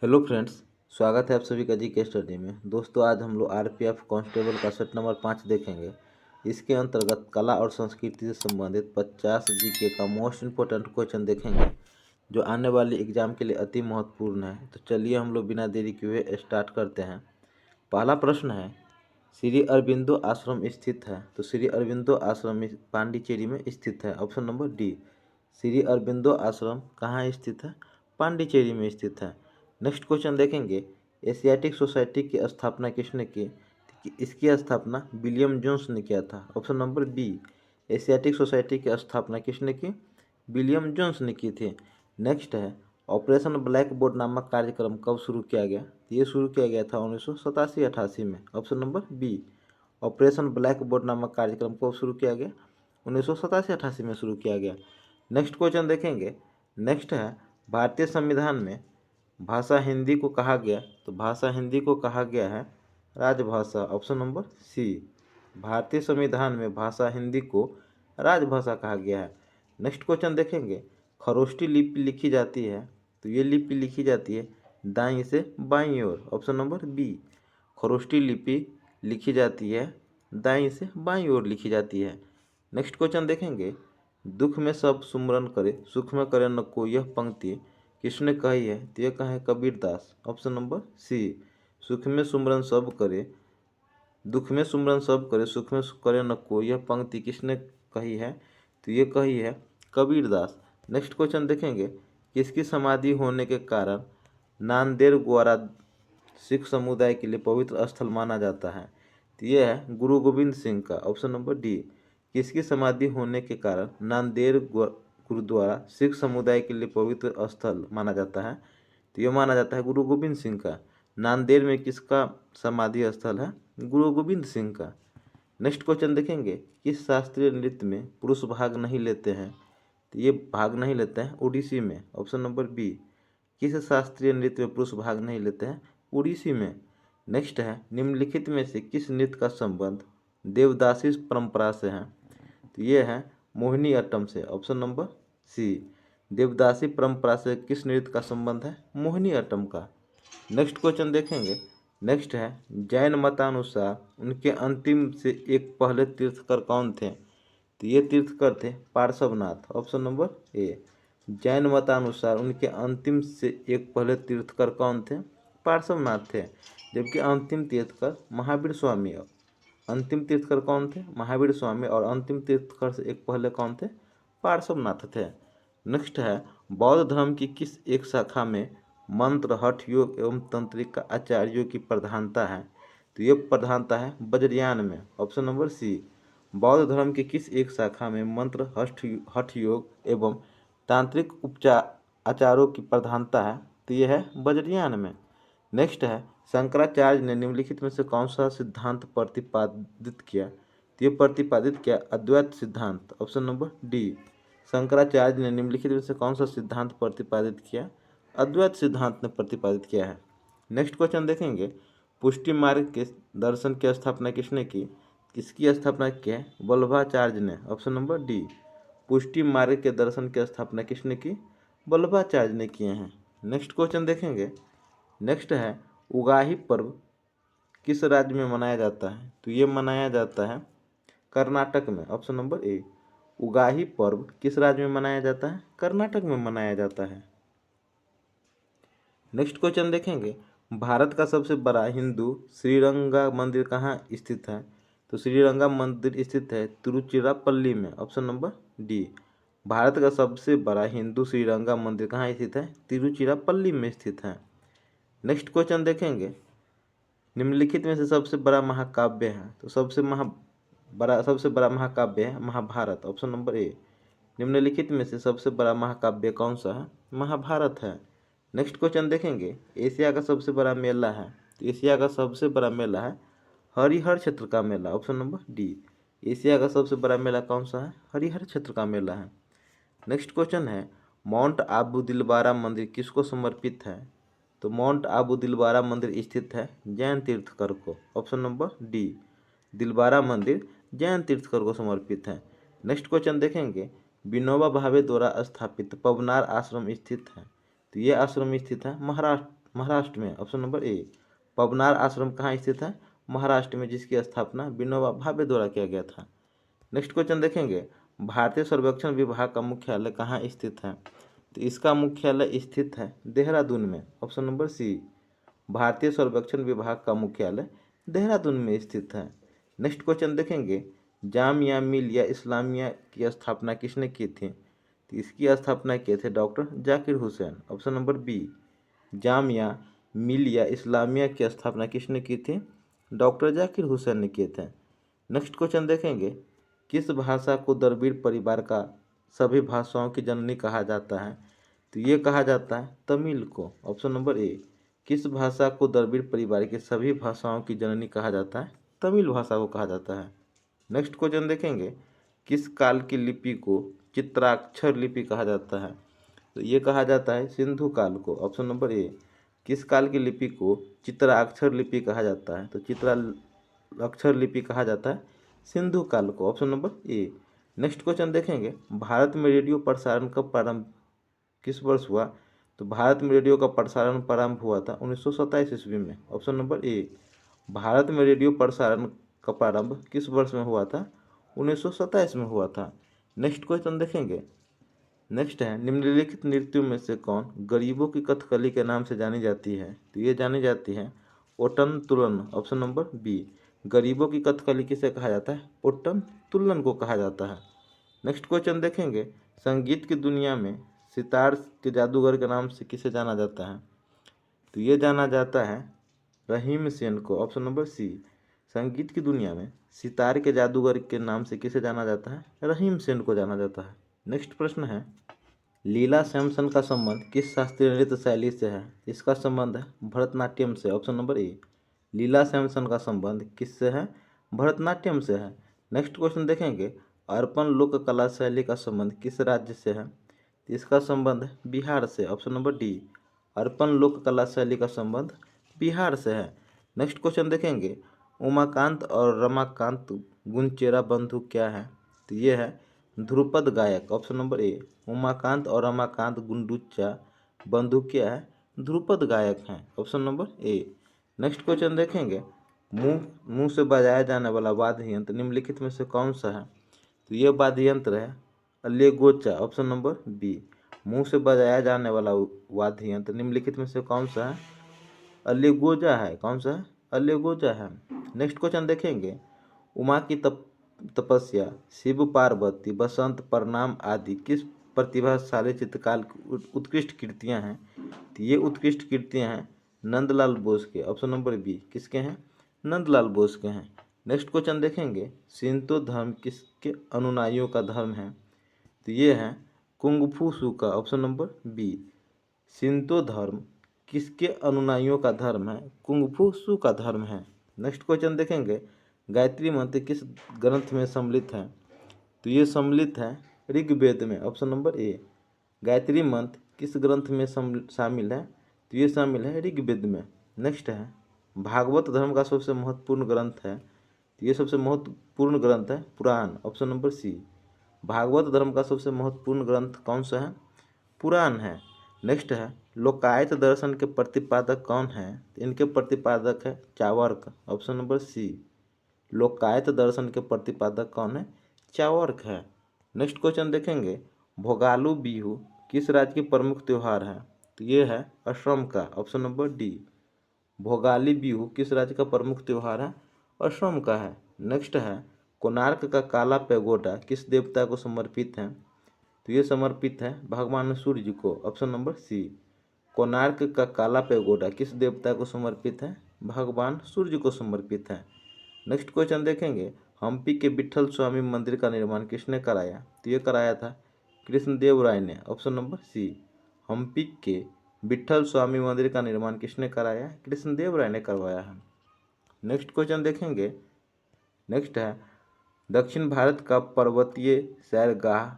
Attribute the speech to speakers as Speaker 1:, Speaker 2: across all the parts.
Speaker 1: Hello friends. स्वागत है आप सभी का जी के स्टडी में। दोस्तों, आज हम लोग आरपीएफ कांस्टेबल का सेट नंबर 5 देखेंगे। इसके अंतर्गत कला और संस्कृति से संबंधित 50 जीके का मोस्ट इम्पोर्टेंट क्वेश्चन देखेंगे, जो आने वाली एग्जाम के लिए अति महत्वपूर्ण है। तो चलिए हम लोग बिना देरी किए हुए स्टार्ट करते हैं। पहला प्रश्न है, श्री अरबिंदो आश्रम स्थित है। तो श्री अरबिंदो आश्रम पांडिचेरी में स्थित है। Option number D. Shri Aurobindo आश्रम कहाँ स्थित है? पांडिचेरी में स्थित है। नेक्स्ट क्वेश्चन देखेंगे, एशियाटिक सोसाइटी की स्थापना किसने की? इसकी स्थापना विलियम जोन्स ने किया था। Option number B. Asiatic Society की स्थापना किसने की? विलियम जोन्स ने की थी। नेक्स्ट है, ऑपरेशन ब्लैक बोर्ड नामक कार्यक्रम कब शुरू किया गया? ये शुरू किया गया था 1987-88 में। Option number B. Operation blackboard नामक कार्यक्रम कब शुरू किया गया? 1987-88 में शुरू किया गया। नेक्स्ट क्वेश्चन देखेंगे। नेक्स्ट है, भारतीय संविधान में भाषा हिंदी को कहा गया। तो भाषा हिंदी को कहा गया है राजभाषा। Option number C. भारतीय संविधान में भाषा हिंदी को राजभाषा कहा गया है। नेक्स्ट क्वेश्चन देखेंगे, खरोष्ठी लिपि लिखी जाती है। तो ये लिपि लिखी जाती है दाईं से बाईं ओर। Option number B. खरोष्ठी लिपि लिखी जाती है दाईं से बाईं ओर लिखी जाती है। नेक्स्ट क्वेश्चन देखेंगे, दुख में सब सुमरन करे सुख में करे न को, यह पंक्ति किसने कही है? तो यह कहा है कबीरदास। ऑप्शन नंबर सी। सुख में सुमरन सब करे दुख में सुमरन सब करे सुख में करे न को, यह पंक्ति किसने कही है? तो ये कही है कबीरदास। नेक्स्ट क्वेश्चन देखेंगे, किसकी समाधि होने के कारण नांदेड़ ग्वारा सिख समुदाय के लिए पवित्र स्थल माना जाता है? तो यह है गुरु गोविंद सिंह का। Option number D. किसकी समाधि होने के कारण नांदेड़ गुरुद्वारा सिख समुदाय के लिए पवित्र स्थल माना जाता है? तो यह माना जाता है गुरु गोविंद सिंह का। नांदेड़ में किसका समाधि स्थल है? गुरु गोविंद सिंह का। नेक्स्ट क्वेश्चन देखेंगे, किस शास्त्रीय नृत्य में पुरुष भाग नहीं लेते हैं? तो ये भाग नहीं लेते हैं ओडिसी में। Option number B. किस शास्त्रीय नृत्य में पुरुष भाग नहीं लेते हैं? ओडिसी में। नेक्स्ट है, निम्नलिखित में से किस नृत्य का संबंध देवदासी परंपरा से है? तो ये है मोहिनी अट्टम से। ऑप्शन नंबर सी। देवदासी परंपरा से किस नृत्य का संबंध है? मोहिनी अट्टम का। नेक्स्ट क्वेश्चन देखेंगे। नेक्स्ट है, जैन मतानुसार उनके अंतिम से एक पहले तीर्थकर कौन थे? तो ये तीर्थकर थे Parshvanath. Option number A. Jain मतानुसार उनके अंतिम से एक पहले तीर्थकर कौन थे? पार्श्वनाथ थे। जबकि अंतिम तीर्थकर महावीर स्वामी। अंतिम तीर्थकर कौन थे? महावीर स्वामी। और अंतिम तीर्थकर से एक पहले कौन थे? पार्श्वनाथ थे। नेक्स्ट है, बौद्ध धर्म की किस एक शाखा में मंत्र हठ योग एवं तंत्रिक का आचार्यों की प्रधानता है? तो ये प्रधानता है वज्रयान में। Option number C. बौद्ध धर्म की किस एक शाखा में मंत्र हठ योग एवं तांत्रिक उपचार आचारों की प्रधानता है? तो यह है वज्रयान में। नेक्स्ट है, शंकराचार्य ने निम्नलिखित में से कौन सा सिद्धांत प्रतिपादित किया? तो ये प्रतिपादित किया अद्वैत सिद्धांत। Option number D. शंकराचार्य ने निम्नलिखित में से कौन सा सिद्धांत प्रतिपादित किया? अद्वैत सिद्धांत ने प्रतिपादित किया है। नेक्स्ट क्वेश्चन देखेंगे, पुष्टि मार्ग के दर्शन की स्थापना किसने की? किसकी स्थापना की है? वल्लभाचार्य ने। Option number D. पुष्टि मार्ग के दर्शन की स्थापना किसने की? वल्लभाचार्य ने किए हैं। नेक्स्ट क्वेश्चन देखेंगे। नेक्स्ट है, उगाही पर्व किस राज्य में मनाया जाता है? तो ये मनाया जाता है कर्नाटक में। Option number A. उगाही पर्व किस राज्य में मनाया जाता है? कर्नाटक में मनाया जाता है। नेक्स्ट क्वेश्चन देखेंगे, भारत का सबसे बड़ा हिंदू श्रीरंगा मंदिर कहाँ स्थित है? तो श्रीरंगा मंदिर स्थित है तिरुचिरापल्ली में। Option number D. भारत का सबसे बड़ा हिंदू श्रीरंगा मंदिर कहाँ स्थित है? तिरुचिरापल्ली में स्थित है। नेक्स्ट क्वेश्चन देखेंगे, निम्नलिखित में से सबसे बड़ा महाकाव्य है? तो सबसे बड़ा महाकाव्य है महाभारत। Option number A. निम्नलिखित में से सबसे बड़ा महाकाव्य कौन सा है? महाभारत है। नेक्स्ट क्वेश्चन देखेंगे, एशिया का सबसे बड़ा मेला है? तो एशिया का सबसे बड़ा मेला है हरिहर क्षेत्र का मेला। Option number D. एशिया का सबसे बड़ा मेला कौन सा है? हरिहर क्षेत्र का मेला है। नेक्स्ट क्वेश्चन है, माउंट आबू दिलवारा मंदिर किसको समर्पित है? तो माउंट आबू दिलवारा मंदिर स्थित है जैन तीर्थकर को। Option number D. दिलवारा मंदिर जैन तीर्थकर को समर्पित है। नेक्स्ट क्वेश्चन देखेंगे, विनोबा भावे द्वारा स्थापित पवनार आश्रम स्थित है? तो ये आश्रम स्थित है महाराष्ट्र में, ऑप्शन नंबर ए। पवनार आश्रम कहाँ स्थित है? महाराष्ट्र में, जिसकी स्थापना विनोबा भावे द्वारा किया गया था। नेक्स्ट क्वेश्चन देखेंगे, भारतीय सर्वेक्षण विभाग का मुख्यालय कहाँ स्थित है? तो इसका मुख्यालय स्थित है देहरादून में, ऑप्शन नंबर सी। भारतीय सर्वेक्षण विभाग का मुख्यालय देहरादून में स्थित है। नेक्स्ट क्वेश्चन देखेंगे, जामिया मिलिया इस्लामिया की स्थापना किसने की थी? तो इसकी स्थापना किए थे doctor Zakir Hussain, option number B. Jamia Millia Islamia की स्थापना किसने की थी? डॉक्टर जाकिर हुसैन ने किए थे। नेक्स्ट क्वेश्चन देखेंगे, किस भाषा को द्रविड़ परिवार का सभी भाषाओं की जननी कहा जाता है? तो ये कहा जाता है तमिल को, ऑप्शन नंबर ए। किस भाषा को द्रविड़ परिवार की सभी भाषाओं की जननी कहा जाता है? तमिल भाषा को कहा जाता है। नेक्स्ट क्वेश्चन देखेंगे, किस काल की लिपि को चित्राक्षर लिपि कहा जाता है? तो ये कहा जाता है सिंधु काल को, ऑप्शन नंबर ए। किस काल की लिपि को चित्राक्षर लिपि कहा जाता है? तो चित्राक्षर लिपि कहा जाता है सिंधु काल को, option number A. Next question देखेंगे, भारत में रेडियो प्रसारण का प्रारंभ किस वर्ष हुआ? तो भारत में रेडियो का प्रसारण प्रारंभ हुआ था 1927 ईस्वी में, ऑप्शन नंबर ए। भारत में रेडियो प्रसारण का प्रारंभ किस वर्ष में हुआ था? 1927 में हुआ था। नेक्स्ट क्वेश्चन देखेंगे, नेक्स्ट है, निम्नलिखित नृत्यों में से कौन गरीबों की कथकली के नाम से जानी जाती है? तो ये जानी जाती है ओटन तुलन, ऑप्शन नंबर बी। गरीबों की कथकली किसे कहा जाता है? ओटन तुलन को कहा जाता है। नेक्स्ट क्वेश्चन देखेंगे, संगीत की दुनिया में सितार के जादूगर के नाम से किसे जाना जाता है? तो ये जाना जाता है रहीम सेन को, ऑप्शन नंबर सी। संगीत की दुनिया में सितार के जादूगर के नाम से किसे जाना जाता है? रहीम सेन को जाना जाता है। नेक्स्ट प्रश्न है, लीला सैमसन का संबंध किस शास्त्रीय नृत्य शैली से है? इसका संबंध है भरतनाट्यम से, ऑप्शन नंबर ए। लीला सैमसन का संबंध किससे है? भरतनाट्यम से है। नेक्स्ट क्वेश्चन देखेंगे, अर्पण लोक कला शैली का संबंध किस राज्य से है? इसका संबंध है बिहार से, ऑप्शन नंबर डी। अर्पण लोक कला शैली का संबंध बिहार से है। नेक्स्ट क्वेश्चन देखेंगे, उमाकांत और रमाकांत गुंचेरा बंधु क्या है? तो ये है ध्रुपद गायक, ऑप्शन नंबर ए। उमाकांत और रमाकांत गुंडुच्चा बंधु क्या है? ध्रुपद गायक हैं, option number A. Next question देखेंगे, मुंह मुंह से बजाया जाने वाला वाद्य यंत्र निम्नलिखित में से कौन सा है? तो ये वाद्य यंत्र है अलेगोचा, ऑप्शन नंबर बी। मुंह से बजाया जाने वाला वाद्य यंत्र निम्नलिखित में से कौन सा है? अलेगोजा है। कौन सा है? अलेगोजा है। नेक्स्ट क्वेश्चन देखेंगे, उमा की तपस्या, शिव पार्वती, बसंत प्रणाम आदि किस प्रतिभाशाली चित्रकार की उत्कृष्ट कृतियां हैं? तो ये उत्कृष्ट कृतियां हैं नंदलाल बोस के, ऑप्शन नंबर बी। किसके हैं? नंदलाल बोस के हैं। नेक्स्ट क्वेश्चन देखेंगे, शिंतो धर्म किसके अनुयायियों का धर्म है? तो ये है कुंगफू का, ऑप्शन नंबर बी। शिंतो धर्म किसके अनुयायियों का धर्म है? कुंगफू का धर्म है। नेक्स्ट क्वेश्चन देखेंगे, गायत्री मंत्र किस ग्रंथ में सम्मिलित है? तो ये सम्मिलित है ऋग्वेद में, ऑप्शन नंबर ए। गायत्री मंत्र किस ग्रंथ में शामिल है? तो ये शामिल है ऋग्वेद में। नेक्स्ट है, भागवत धर्म का सबसे महत्वपूर्ण ग्रंथ है? तो ये सबसे महत्वपूर्ण ग्रंथ है पुराण, ऑप्शन नंबर सी। भागवत धर्म का सबसे महत्वपूर्ण ग्रंथ कौन सा है? पुराण है। नेक्स्ट है, लोकायत दर्शन के प्रतिपादक कौन है? इनके प्रतिपादक है चावर्क, ऑप्शन नंबर सी। लोकायत दर्शन के प्रतिपादक कौन है? चावर्क है। नेक्स्ट क्वेश्चन देखेंगे, भोगालू बिहू किस राज्य की प्रमुख त्यौहार है? तो ये है असम का, option number D. Bhogali Bihu किस राज्य का प्रमुख त्यौहार है? असम का है। नेक्स्ट है, कोणार्क का काला पैगोडा किस देवता को समर्पित है? तो ये समर्पित है भगवान सूर्य को, ऑप्शन नंबर सी। कोणार्क का काला पैगोडा किस देवता को समर्पित है? भगवान सूर्य को समर्पित है। नेक्स्ट क्वेश्चन देखेंगे, हम्पी के विट्ठल स्वामी मंदिर का निर्माण किसने कराया? तो ये कराया था कृष्णदेव राय ने, ऑप्शन नंबर सी। हम्पी के विट्ठल स्वामी मंदिर का निर्माण किसने कराया? कृष्णदेव राय ने करवाया है। नेक्स्ट क्वेश्चन देखेंगे, नेक्स्ट है, दक्षिण भारत का पर्वतीय सैरगाह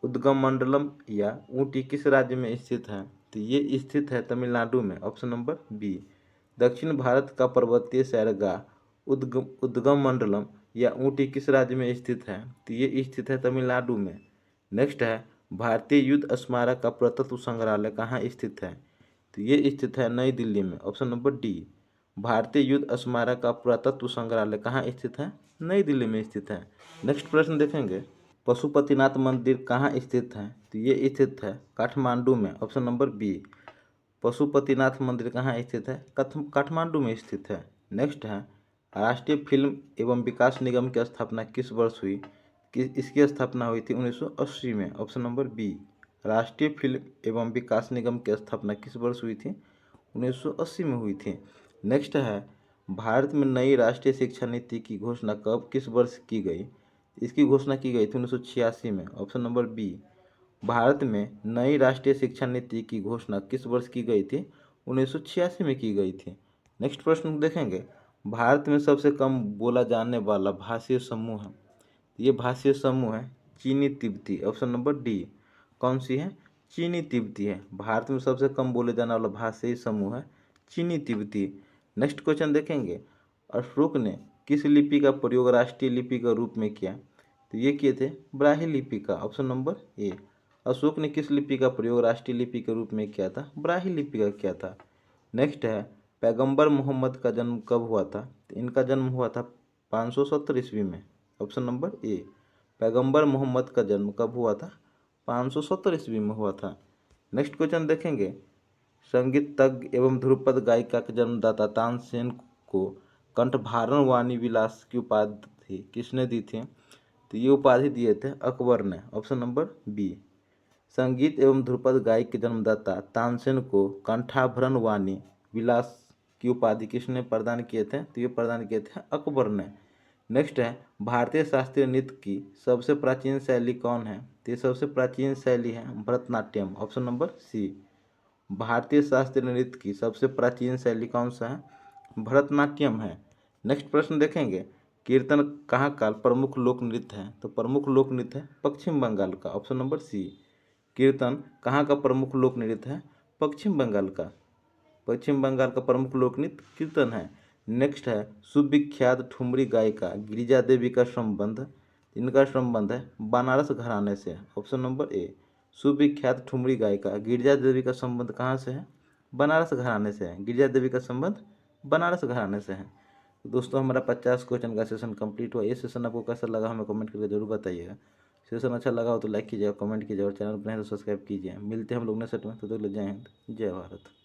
Speaker 1: उद्गम मंडलम या ऊटी किस राज्य में स्थित है? तो ये स्थित है तमिलनाडु में, ऑप्शन नंबर बी। दक्षिण भारत का पर्वतीय सैरगाह उद्गम मंडलम या ऊटी किस राज्य में स्थित है? तो ये स्थित है तमिलनाडु में। नेक्स्ट है, भारतीय युद्ध स्मारक का पुरातत्व संग्रहालय कहाँ स्थित है? तो ये स्थित है नई दिल्ली में, ऑप्शन नंबर डी। भारतीय युद्ध स्मारक का पुरातत्व संग्रहालय कहाँ स्थित है? नई दिल्ली में स्थित है। नेक्स्ट प्रश्न देखेंगे, पशुपतिनाथ मंदिर कहाँ स्थित है? तो ये स्थित है काठमांडू में, ऑप्शन नंबर बी। पशुपतिनाथ मंदिर कहाँ स्थित है? काठमांडू में स्थित है। नेक्स्ट है, राष्ट्रीय फिल्म एवं विकास निगम की स्थापना किस वर्ष हुई? इसकी स्थापना हुई थी 1980 में, ऑप्शन नंबर बी। राष्ट्रीय फिल्म एवं विकास निगम की स्थापना किस वर्ष हुई थी? 1980 में हुई थी। नेक्स्ट है, भारत में नई राष्ट्रीय शिक्षा नीति की घोषणा कब किस वर्ष की गई? इसकी घोषणा की गई थी 1986 में, ऑप्शन नंबर बी। भारत में नई राष्ट्रीय शिक्षा नीति की घोषणा किस वर्ष की गई थी? 1986 में की गई थी। नेक्स्ट प्रश्न देखेंगे, भारत में सबसे कम बोला जाने वाला भाषीय समूह है? ये भाषीय समूह है चीनी तिब्बती, ऑप्शन नंबर डी। कौन सी है? चीनी तिब्बती है। भारत में सबसे कम बोले जाने वाला भाषाई समूह है चीनी तिब्बती। नेक्स्ट क्वेश्चन देखेंगे, अशोक ने किस लिपि का प्रयोग राष्ट्रीय लिपि के रूप में किया? तो ये किए थे ब्राह्मी लिपि का, ऑप्शन नंबर ए। अशोक ने किस लिपि का प्रयोग राष्ट्रीय लिपि के रूप में किया था? ब्राह्मी लिपि का किया था। नेक्स्ट है, पैगंबर मोहम्मद का जन्म कब हुआ था? तो इनका जन्म हुआ था 570 ईस्वी में, ऑप्शन नंबर ए। पैगंबर मोहम्मद का जन्म कब हुआ था? 570 ईस्वी में हुआ था। नेक्स्ट क्वेश्चन देखेंगे, संगीतज्ञ एवं ध्रुपद गायिका के जन्मदाता तानसेन को कंठभारण वाणी विलास की उपाधि किसने दी थी? तो ये उपाधि दिए थे अकबर ने, ऑप्शन नंबर बी। संगीत एवं ध्रुपद गायक के जन्मदाता तानसेन को कंठाभरण वाणी विलास की उपाधि किसने प्रदान किए थे? तो ये प्रदान किए थे अकबर ने। नेक्स्ट है, भारतीय शास्त्रीय नृत्य की सबसे प्राचीन शैली कौन है? तो ये सबसे प्राचीन शैली है भरतनाट्यम, ऑप्शन नंबर सी। भारतीय शास्त्रीय नृत्य की सबसे प्राचीन शैली कौन सा है? भरतनाट्यम है। नेक्स्ट प्रश्न देखेंगे, कीर्तन कहाँ का प्रमुख लोक नृत्य है? तो प्रमुख लोक नृत्य है पश्चिम बंगाल का, ऑप्शन नंबर सी। कीर्तन कहाँ का प्रमुख लोक नृत्य है? पश्चिम बंगाल का। पश्चिम बंगाल का प्रमुख लोक नृत्य कीर्तन है। नेक्स्ट है, सुविख्यात ठुमरी गायिका गिरिजा देवी का संबंध, इनका संबंध है बनारस घराने से, ऑप्शन नंबर ए। सुविख्यात ठुमरी गायिका गिरिजा देवी का संबंध कहाँ से है? बनारस घराने से है। गिरिजा देवी का संबंध बनारस घराने से है। तो दोस्तों, हमारा 50 क्वेश्चन का सेशन कंप्लीट हुआ। ये सेशन आपको कैसा लगा हमें कमेंट करके जरूर बताइएगा। सेशन अच्छा लगा हो तो लाइक कीजिएगा, कमेंट कीजिएगा और चैनल पर नए तो सब्सक्राइब कीजिए। मिलते हैं हम लोग नेक्स्ट सेट में, तो जय हिंद जय भारत।